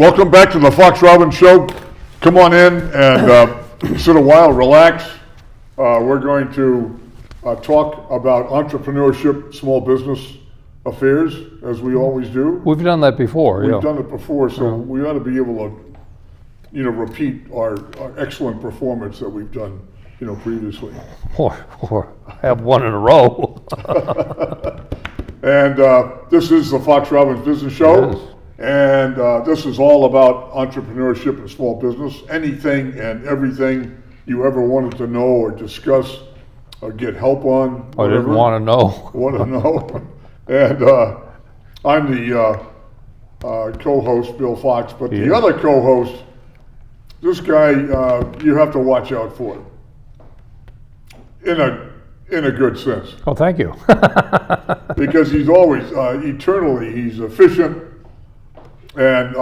Welcome back to the Fox Robbins Show. Come on in and sit a while, relax. We're going to talk about entrepreneurship, small business affairs, as we always do. We've done that before. We've done it before, so we ought to be able to, repeat our excellent performance that we've done, previously. Or have one in a row. And this is the Fox Robbins Business Show. Yes. And this is all about entrepreneurship and small business. Anything and everything you ever wanted to know or discuss or get help on. I didn't want to know. Want to know. And I'm the co-host, Bill Fox, but the other co-host, this guy, you have to watch out for. In a good sense. Oh, thank you. Because he's always, eternally, he's efficient and,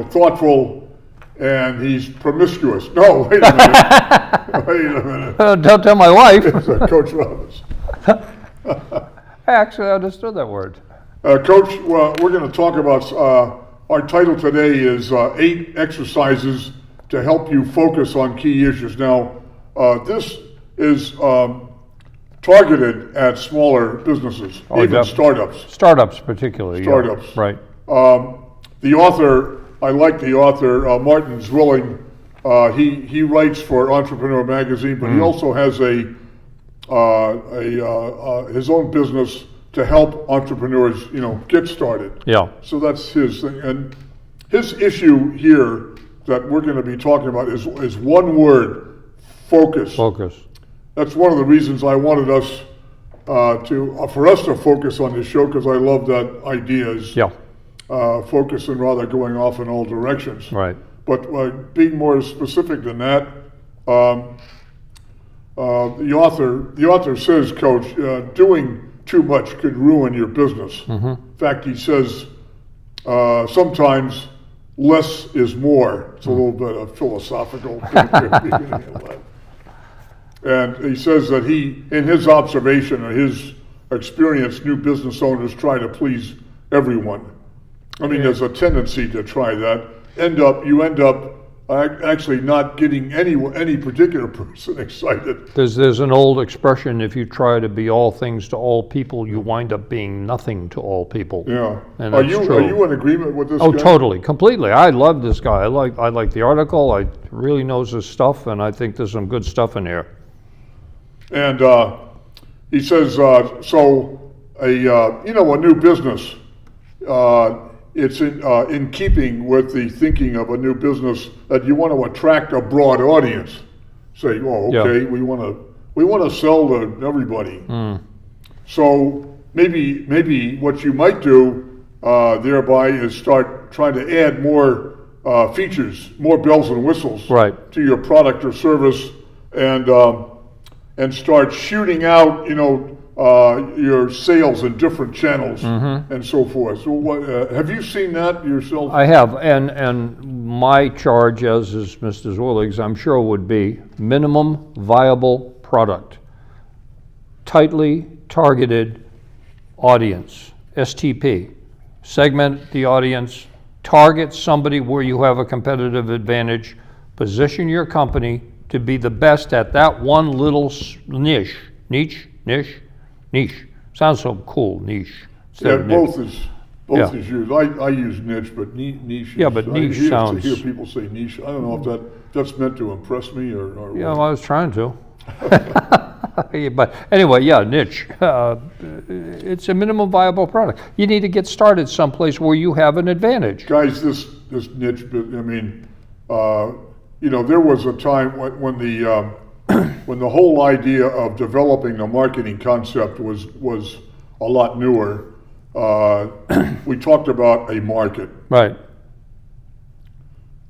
thoughtful, and he's promiscuous. No, wait a minute. Wait a minute. Don't tell my wife. It's Coach Robbins. I actually understood that word. Coach, well, we're going to talk about, our title today is 8 exercises to help you focus on key issues. Now, this is targeted at smaller businesses, even startups. Startups particularly. Startups. Yeah, right. The author, I like the author, Martin Zwilling. He writes for Entrepreneur Magazine, but he also has his own business to help entrepreneurs, get started. Yeah. So that's his thing. And his issue here that we're going to be talking about is one word: focus. Focus. That's one of the reasons I wanted us for us to focus on this show, because I love that idea is focusing rather going off in all directions. Right. But being more specific than that, the author says, Coach, doing too much could ruin your business. Mm-hmm. In fact, he says sometimes less is more. It's a little bit of philosophical beginning of that. And he says that in his observation or his experience, new business owners try to please everyone. I mean, there's a tendency to try that. You end up actually not getting any particular person excited. There's an old expression: if you try to be all things to all people, you wind up being nothing to all people. Yeah. And Are that's you true. in agreement with this guy? Oh, totally, completely. I love this guy. I like the article. I really knows his stuff, and I think there's some good stuff in here. And he says, a new business, it's in keeping with the thinking of a new business that you want to attract a broad audience. Say, we want to sell to everybody. So maybe what you might do thereby is start trying to add more features, more bells and whistles to your product or service, and start shooting out, your sales in different channels and so forth. So, have you seen that yourself? I have, and my charge, as is Mr. Zwilling's, I'm sure would be minimum viable product, tightly targeted audience, STP, segment the audience, target somebody where you have a competitive advantage, position your company to be the best at that one little niche. Sounds so cool, niche. Yeah, both is used. I use niche, but niche. Yeah, but niche sounds. I hear people say niche. I don't know if that's meant to impress me or. Yeah, well, I was trying to. But anyway, niche. It's a minimum viable product. You need to get started someplace where you have an advantage. Guys, this niche. I mean. There was a time when the whole idea of developing a marketing concept was a lot newer. We talked about a market. Right.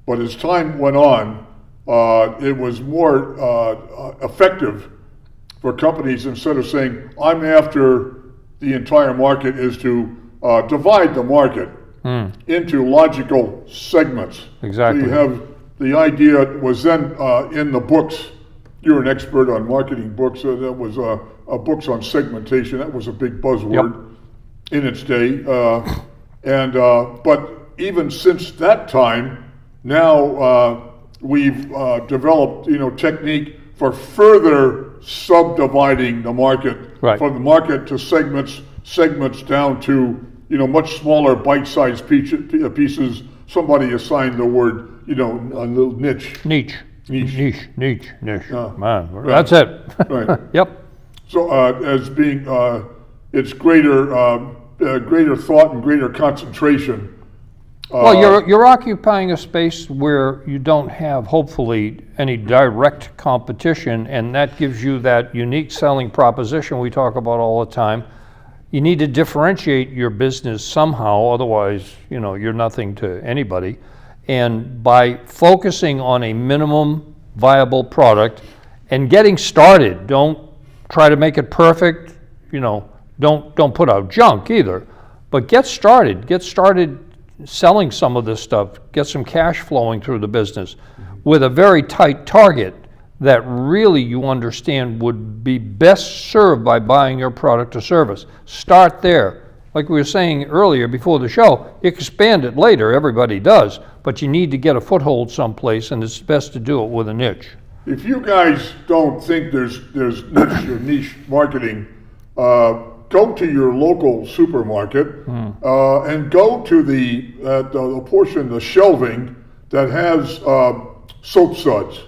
But as time went on, it was more effective for companies, instead of saying, I'm after the entire market, is to divide the market into logical segments. Exactly. So you have. The idea was then in the books. You're an expert on marketing books. That was books on segmentation. That was a big buzzword in its day. But even since that time, now we've developed, technique for further subdividing the market, Right. from the market to segments down to, much smaller bite-sized pieces. Somebody assigned the word, a little niche. Niche. Niche. Man, that's it. Right. Yep. So as being, it's greater thought and greater concentration. Well, you're occupying a space where you don't have, hopefully, any direct competition, and that gives you that unique selling proposition we talk about all the time. You need to differentiate your business somehow, otherwise, you're nothing to anybody. And by focusing on a minimum viable product and getting started, don't try to make it perfect, don't put out junk either, but get started selling some of this stuff, get some cash flowing through the business with a very tight target that really you understand would be best served by buying your product or service. Start there. Like we were saying earlier before the show, expand it later, everybody does, but you need to get a foothold someplace, and it's best to do it with a niche. If you guys don't think there's niche or niche marketing, go to your local supermarket and go to the portion, the shelving that has soap suds.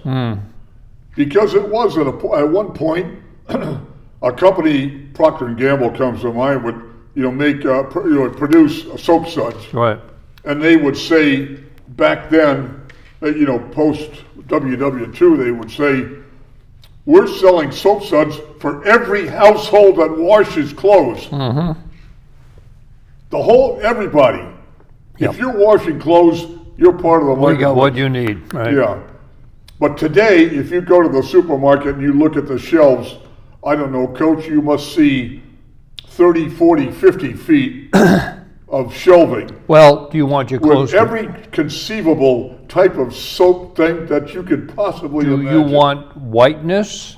Because it was at one point, a company, Procter & Gamble comes to mind, would produce soap suds. Right. And they would say back then, post WW2, they would say, we're selling soap suds for every household that washes clothes. Everybody. Yep. If you're washing clothes, you're part of the market. We got what you need, right? Yeah. But today, if you go to the supermarket and you look at the shelves, I don't know, Coach, you must see 30, 40, 50 feet of shelving. Well, do you want your clothes? With every conceivable type of soap thing that you could possibly imagine. Do you want whiteness?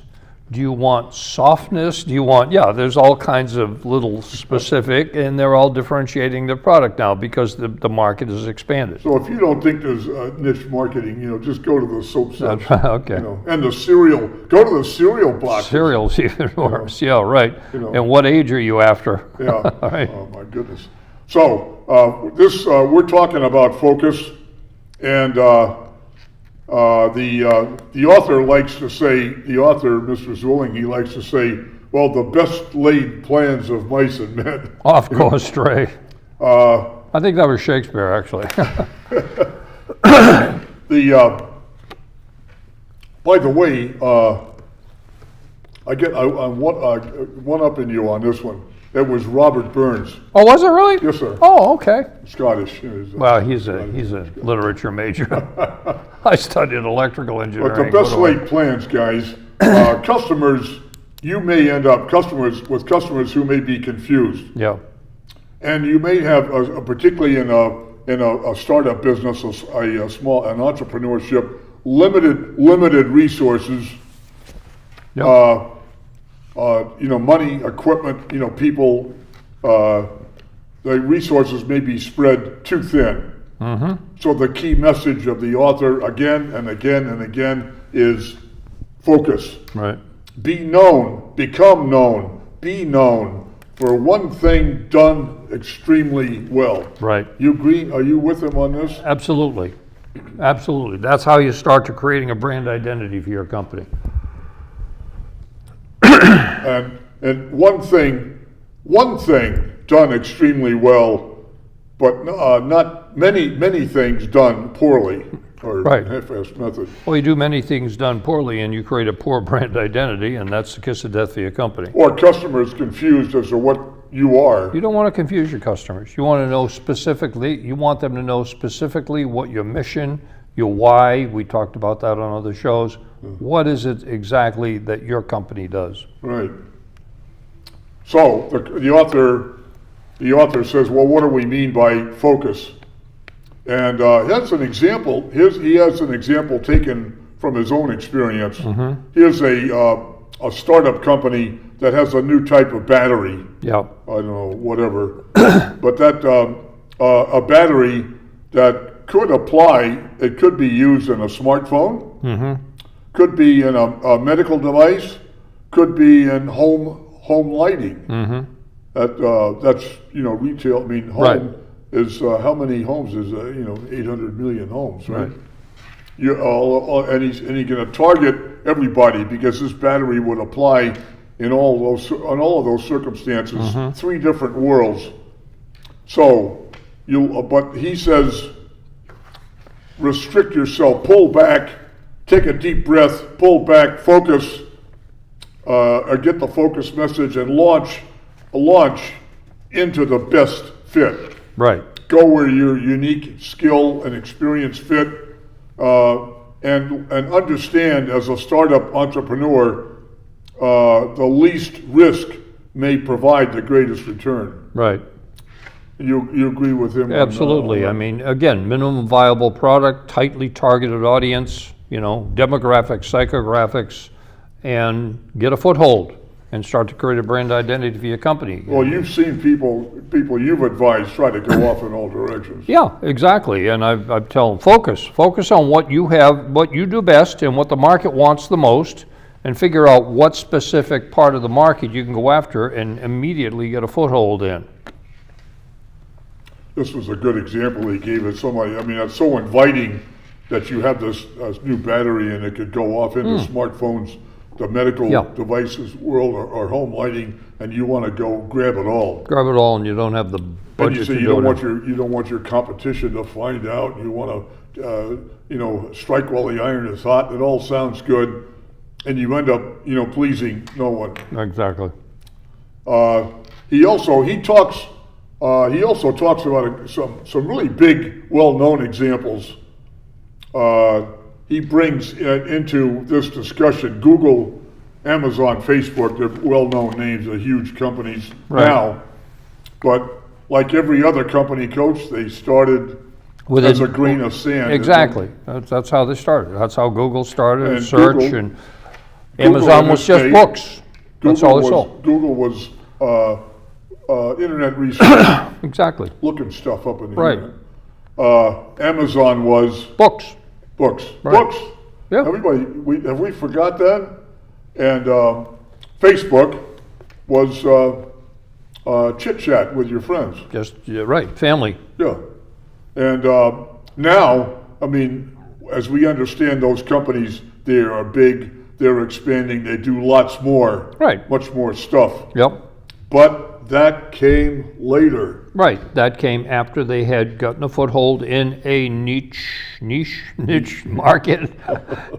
Do you want softness? Do you want, there's all kinds of little specific, and they're all differentiating their product now because the market has expanded. So if you don't think there's niche marketing, just go to the soap suds. Okay. And the cereal, go to the cereal box. Cereal's even worse, right. And what age are you after? Yeah, All right. Oh my goodness. So we're talking about focus, and the author likes to say, Mr. Zwilling, he likes to say, well, the best laid plans of mice and men. Off course stray. I think that was Shakespeare, actually. By the way, I'm one up in you on this one. It was Robert Burns. Oh, was it really? Yes, sir. Oh, okay. Scottish. Well, he's a literature major. I studied electrical engineering. But the best laid plans, guys, customers, you may end up with customers who may be confused. Yeah. And you may have, particularly in a startup business, an entrepreneurship, limited resources. Yep. Money, equipment, people, the resources may be spread too thin. So the key message of the author again and again and again is focus. Right. Be known, become known, be known for one thing done extremely well. Right. You agree? Are you with him on this? Absolutely. Absolutely. That's how you start to creating a brand identity for your company. And one thing done extremely well, but not many things done poorly or Right. half-assed method. Well, you do many things done poorly, and you create a poor brand identity, and that's the kiss of death for your company. Or customers confused as to what you are. You don't want to confuse your customers. You want to know specifically, you want them to know specifically what your mission, your why, we talked about that on other shows. What is it exactly that your company does? Right. So the author says, well, what do we mean by focus? And that's an example. He has an example taken from his own experience. Here's a startup company that has a new type of battery. Yeah. I don't know, whatever. But that a battery that could apply. It could be used in a smartphone, could be in a medical device, could be in home lighting. That's retail. I mean, home is how many homes is 800 million homes, right? And he's going to target everybody because this battery would apply in all of those circumstances. 3 different worlds. So but he says, restrict yourself, pull back, take a deep breath, pull back, focus, or get the focus message and launch into the best fit. Right. Go where your unique skill and experience fit, and understand as a startup entrepreneur, the least risk may provide the greatest return. Right. You agree with him? Absolutely. I mean, again, minimum viable product, tightly targeted audience, demographics, psychographics, and get a foothold and start to create a brand identity for your company. Well, you've seen people you've advised try to go off in all directions. Yeah, exactly. And I tell them, focus on what you have, what you do best, and what the market wants the most, and figure out what specific part of the market you can go after and immediately get a foothold in. This was a good example he gave it. Somebody, I mean, it's so inviting that you have this new battery and it could go off into smartphones, the medical devices world, or home lighting, and you want to go grab it all. Grab it all, and you don't have the budget. And you say you don't want your competition to find out. You want to strike while the iron is hot. It all sounds good, and you end up pleasing no one. Exactly. He also talks about some really big, well-known examples. He brings into this discussion Google, Amazon, Facebook. They're well-known names, they're huge companies now. But like every other company, Coach, they started as a grain of sand. Exactly. That's how they started. That's how Google started, and search, and Amazon was just books. That's all they sold. Google was internet research. Exactly. Looking stuff up in the internet. Amazon was books. Books. Yeah. Everybody, have we forgot that? And Facebook was chit chat with your friends. Just family. Yeah. And now, I mean, as we understand those companies, they are big. They're expanding. They do lots more. Right. Much more stuff. Yep. But that came later. Right. That came after they had gotten a foothold in a niche market,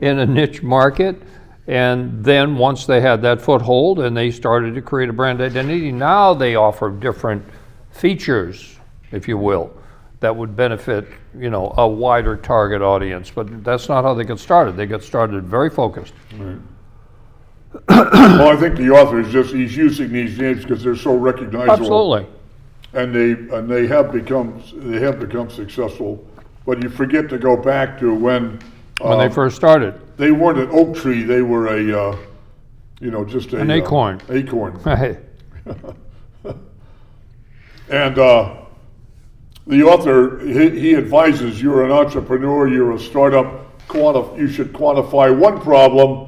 in a niche market. And then once they had that foothold and they started to create a brand identity, now they offer different features, if you will, that would benefit, a wider target audience. But that's not how they got started. They got started very focused. Right. Well, I think the author he's using these names because they're so recognizable. Absolutely. And they have become successful. But you forget to go back to when they first started. They weren't an oak tree. They were just an acorn. Acorn. Right. And the author, he advises, you're an entrepreneur, you're a startup, you should quantify one problem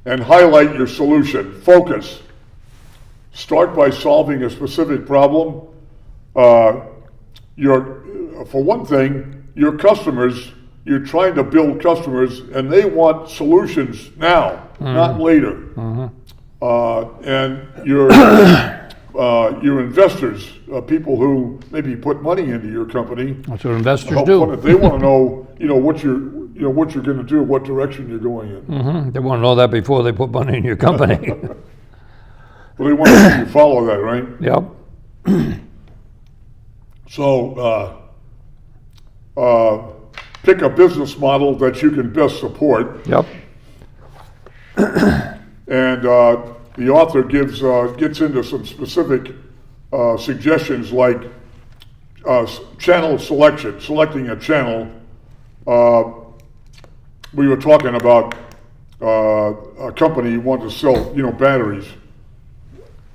and highlight your solution. Focus. Start by solving a specific problem. For one thing, your customers, you're trying to build customers, and they want solutions now, not later. And your investors, people who maybe put money into your company. That's what investors do. They want to know, what you're going to do, what direction you're going in. They want to know that before they put money in your company. Well, they want to see you follow that, right? Yep. So, pick a business model that you can best support. Yep. And the author gets into some specific suggestions like channel selection, selecting a channel. We were talking about a company wanted to sell, batteries.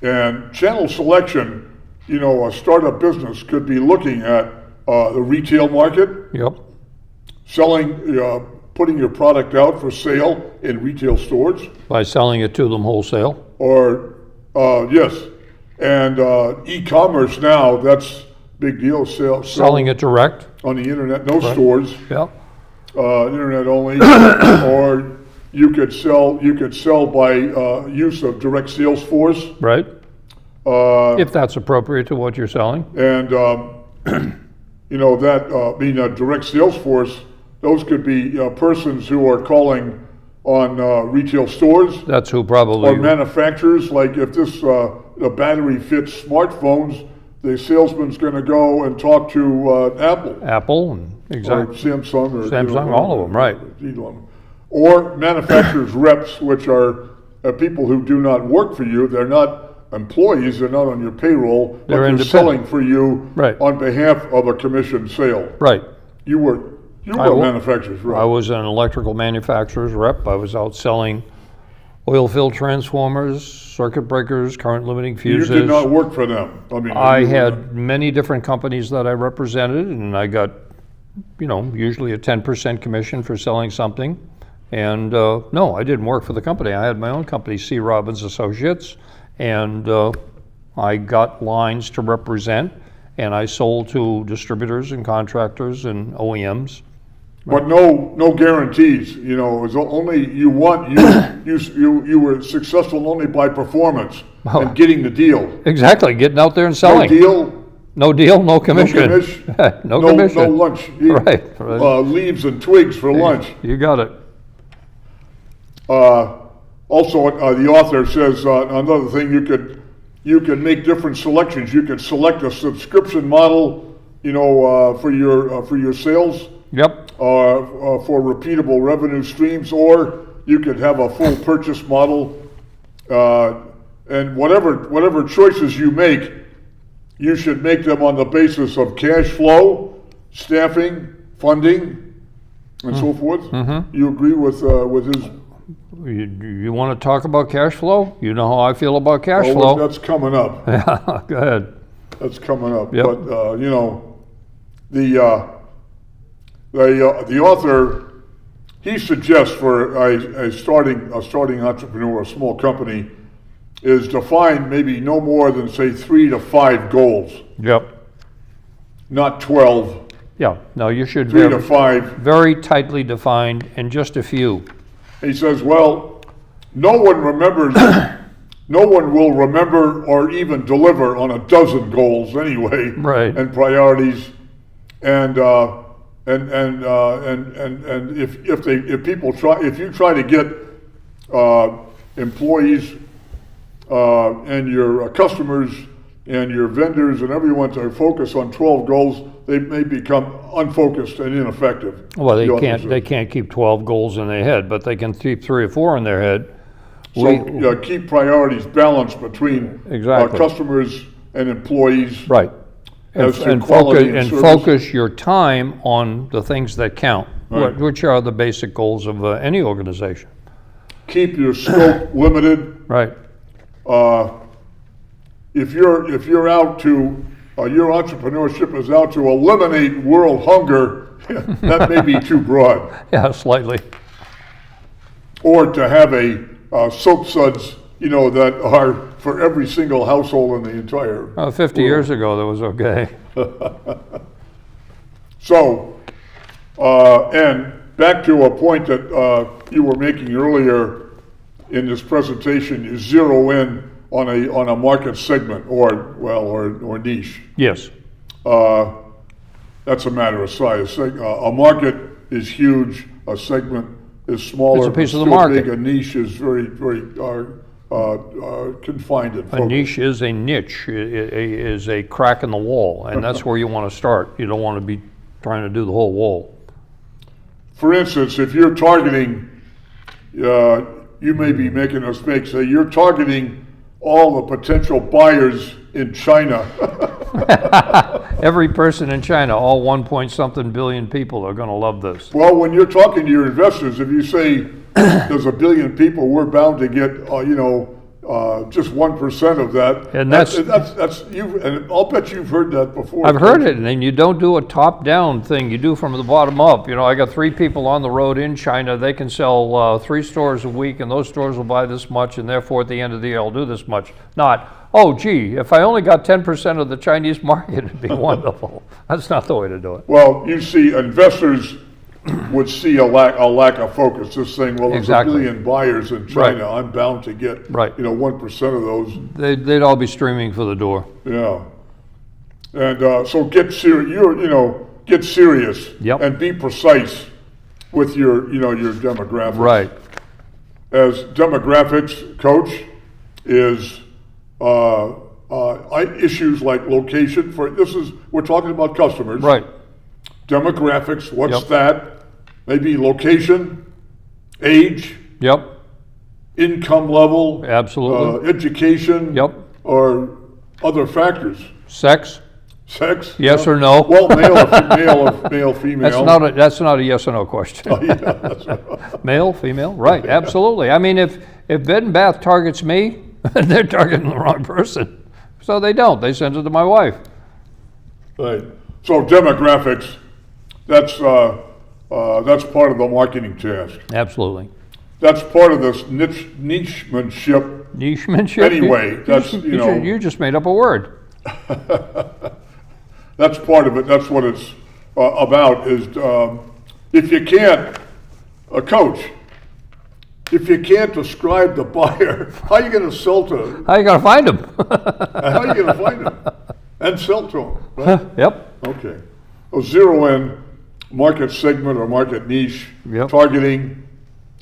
And channel selection, a startup business could be looking at the retail market, Yep. selling, putting your product out for sale in retail stores, By selling it to them wholesale. or yes, and e-commerce now, that's big deal. Selling it direct. on the internet, no stores, Yep. internet only, or you could sell by use of direct sales force. Right. Uh, If that's appropriate to what you're selling. And, that being a direct sales force, those could be persons who are calling on retail stores That's who or probably, manufacturers. Like if the battery fits smartphones, the salesman's going to go and talk to Apple Apple and or exactly. Samsung or Samsung, all of them, right. either one. Or manufacturers reps, which are people who do not work for you. They're not employees, they're not on your payroll, but They're they're independent. selling for you Right. on behalf of a commission sale. Right. You were I a wa- manufacturer's rep. I was an electrical manufacturer's rep. I was out selling oil-filled transformers, circuit breakers, current limiting You fuses. did not work for them. I mean, I you were- had many different companies that I represented, and I got, usually a 10% commission for selling something. And no, I didn't work for the company. I had my own company, C. Robbins Associates, and I got lines to represent, and I sold to distributors and contractors and OEMs. But no guarantees. It was only you were successful only by performance and getting the deal. Exactly, getting out there and No selling. deal, No deal, no commission. commission. No no commission. lunch. Right. Leaves and twigs for lunch. You got it. Also, the author says another thing, you could make different selections. You could select a subscription model, for your sales, Yep. for repeatable revenue streams, or you could have a full purchase model. And whatever choices you make, you should make them on the basis of cash flow, staffing, funding, and so forth. Mm-hmm. You agree with his? You want to talk about cash flow? You know how I feel about cash Oh, flow. that's coming up. Yeah, go ahead. That's coming up. Yep. But the author, he suggests for a starting entrepreneur, a small company, is to find maybe no more than say 3 to 5 goals, Yep. not 12. Yeah. No, you should 3 to be 5. very tightly defined and just a few. He says, well, no one will remember or even deliver on a dozen goals anyway, Right. and priorities, and if you try to get employees and your customers and your vendors and everyone to focus on 12 goals, they may become unfocused and ineffective. Well, The author they says. can't keep 12 goals in their head, but they can keep 3 or 4 in their head. So keep priorities balanced between Exactly. customers and employees. Right. As to And quality and service. focus your time on the things that count, Right. which are the basic goals of any organization. Keep your scope limited. Right. If you're out to your entrepreneurship is out to eliminate world hunger, that may be too broad. Yeah, slightly. Or to have a soap suds, that are for every single household in the entire. 50 years ago, that was okay. So, and back to a point that you were making earlier in this presentation, you zero in on a market segment or niche. Yes. That's a matter of size. A market is huge. A segment is smaller. It's a piece but of the still market. big. A niche is very, very confined and A focused. niche is a niche, is a crack in the wall, and that's where you want to start. You don't want to be trying to do the whole wall. For instance, if you're targeting, you may be making a mistake. Say you're targeting all the potential buyers in China. Every person in China, all 1-point-something billion people are going to love this. Well, when you're talking to your investors, if you say there's 1 billion people, we're bound to get just 1% of that. And that's you. And I'll bet you've heard that before. I've heard it, and then you don't do a top-down thing. You do from the bottom up. You know, I got 3 people on the road in China. They can sell 3 stores a week, and those stores will buy this much, and therefore at the end of the year I'll do this much. Not, oh, gee, if I only got 10% of the Chinese market, it'd be wonderful. That's not the way to do it. Well, you see, investors would see a lack of focus. Just saying, well, there's Exactly. a billion buyers in China. Right. I'm bound to get, Right. 1% of those. They'd all be streaming for the door. Yeah. And so get serious. Get serious. Yep. And be precise with your demographics. Right. As demographics coach is issues like location. We're talking about customers. Right. Demographics. What's Yep. that? Maybe location, age, Yep. income level, Absolutely. education, Yep. or other factors. Sex? Sex? Yes or no? Well, male, female. That's not a yes or no question. Oh, yeah, that's right. Male, female, right? Absolutely. I mean, if Bed and Bath targets me, they're targeting the wrong person. So they don't. They send it to my wife. Right. So demographics. That's part of the marketing task. Absolutely. That's part of this nichemanship. Nichemanship. Anyway, that's you just made up a word. That's part of it. That's what it's about. Is if you can't, a coach, if you can't describe the buyer, how are you going to sell to him? How you gonna find them? How are you going to find him and sell to him? Right? Yep. Okay. So zero in market segment or market niche, Yep. targeting.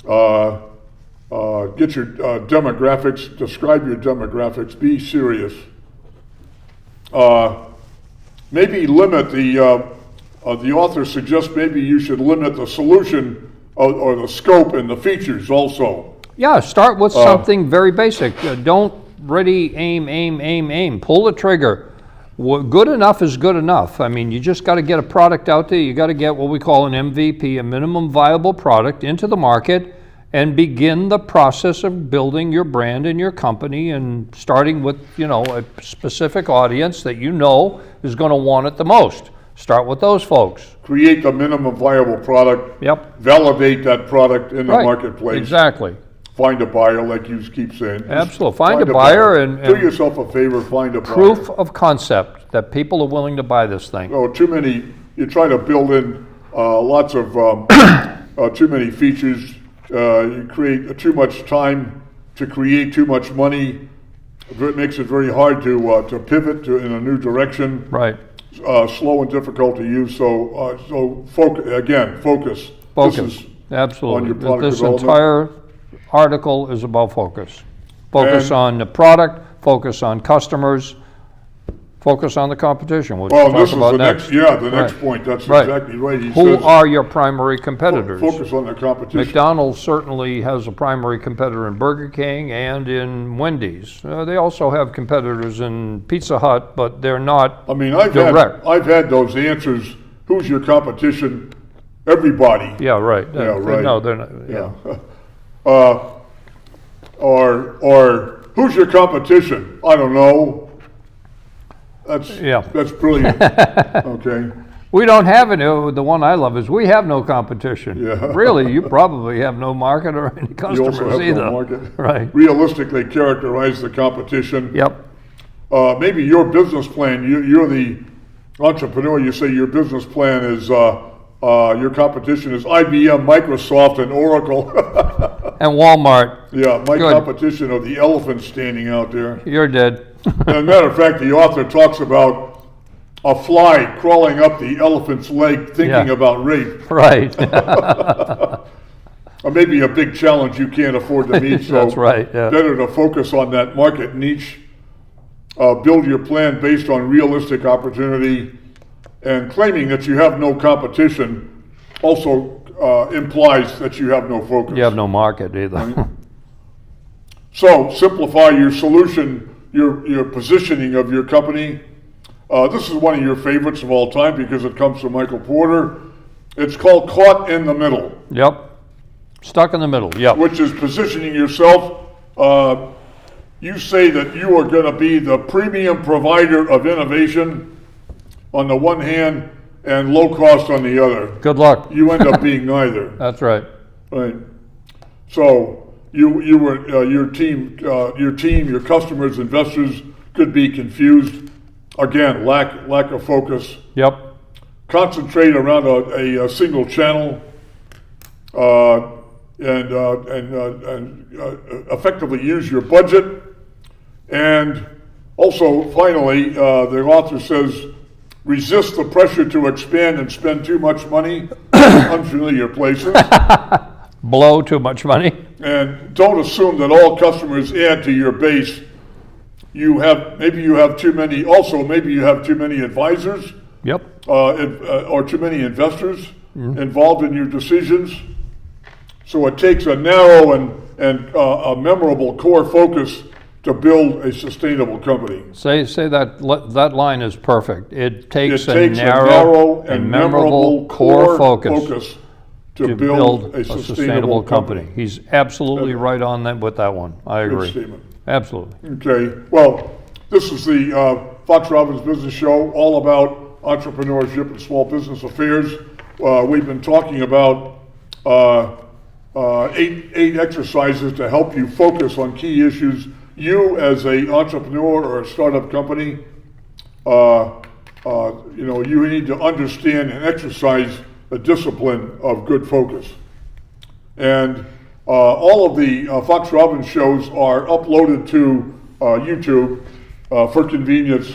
Get your demographics. Describe your demographics. Be serious. Maybe limit the author suggests maybe you should limit the solution or the scope and the features also. Yeah. Start with something very basic. Don't ready, aim. Pull the trigger. Good enough is good enough. I mean, you just got to get a product out there. You got to get what we call an MVP, a minimum viable product, into the market, and begin the process of building your brand and your company, and starting with a specific audience that is going to want it the most. Start with those folks. Create the minimum viable product. Yep. Validate that product in the marketplace. Exactly. Find a buyer, like you keep saying. Absolutely. Find a buyer and do yourself a favor. Find a buyer. Proof of concept that people are willing to buy this thing. Oh, you try to build in lots of too many features. You create too much time to create too much money. It makes it very hard to pivot in a new direction. Right. Slow and difficult to use. So focus. Focus. This is Absolutely. on your product This development. entire article is about focus. Focus And- on the product, focus on customers, focus on the competition, which Well, we'll this talk is about the next. Yeah, the next point. That's Right. exactly right. He Who says, are your primary competitors? focus on the competition. McDonald's certainly has a primary competitor in Burger King and in Wendy's. They also have competitors in Pizza Hut, but they're not I mean, direct. I've had those answers. Who's your competition? Everybody. Yeah, right. Yeah, right. No, they're not. Yeah. Or who's your competition? I don't know. That's brilliant. Okay. We don't have any. The one I love is we have no competition. Yeah. Really, you probably have no market or any You customers also have either. no market. Right. Realistically characterize the competition. Yep. Maybe your business plan. You're the entrepreneur. You say your business plan is your competition is IBM, Microsoft, and Oracle. And Walmart, Yeah, my Good. competition are the elephants standing out there. you're dead. As a matter of fact, the author talks about a fly crawling up the elephant's leg thinking Yeah. about rape. Right. Or maybe a big challenge you can't afford to meet. So That's right. Yeah. better to focus on that market niche. Build your plan based on realistic opportunity, and claiming that you have no competition also implies that you have no focus. You have no market either. So simplify your solution, your positioning of your company. This is one of your favorites of all time because it comes from Michael Porter. It's called Caught in the Middle, Yep. Stuck in the middle. Yep. which is positioning yourself. you say that you are going to be the premium provider of innovation on the one hand and low cost on the other. Good luck. You end up being neither. That's right. Right. So you were your team, your customers, investors could be confused. Again, lack of focus. Yep. Concentrate around a single channel, and effectively use your budget. And also, finally, the author says, resist the pressure to expand and spend too much money in unfamiliar places. Blow too much money. And don't assume that all customers add to your base. Maybe you have too many advisors. Yep. Or too many investors involved in your decisions. So it takes a narrow and a memorable core focus to build a sustainable company. Say that line is perfect. It takes a narrow and memorable core focus to build a sustainable company. He's absolutely right on that with that one. I agree. Good statement. Absolutely. Okay. Well, this is the Fox Robbins Business Show, all about entrepreneurship and small business affairs. We've been talking about eight exercises to help you focus on key issues. You, as an entrepreneur or a startup company, you need to understand and exercise the discipline of good focus. And all of the Fox Robbins shows are uploaded to YouTube for convenience.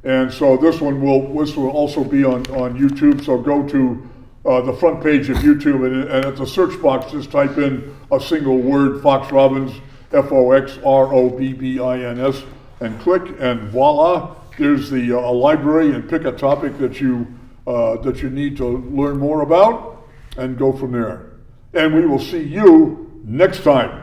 And so this one will also be on YouTube. So go to the front page of YouTube, and at the search box, just type in a single word, Fox Robbins, FOXROBBINS, and click, and voila, there's the library, and pick a topic that you need to learn more about, and go from there. And we will see you next time.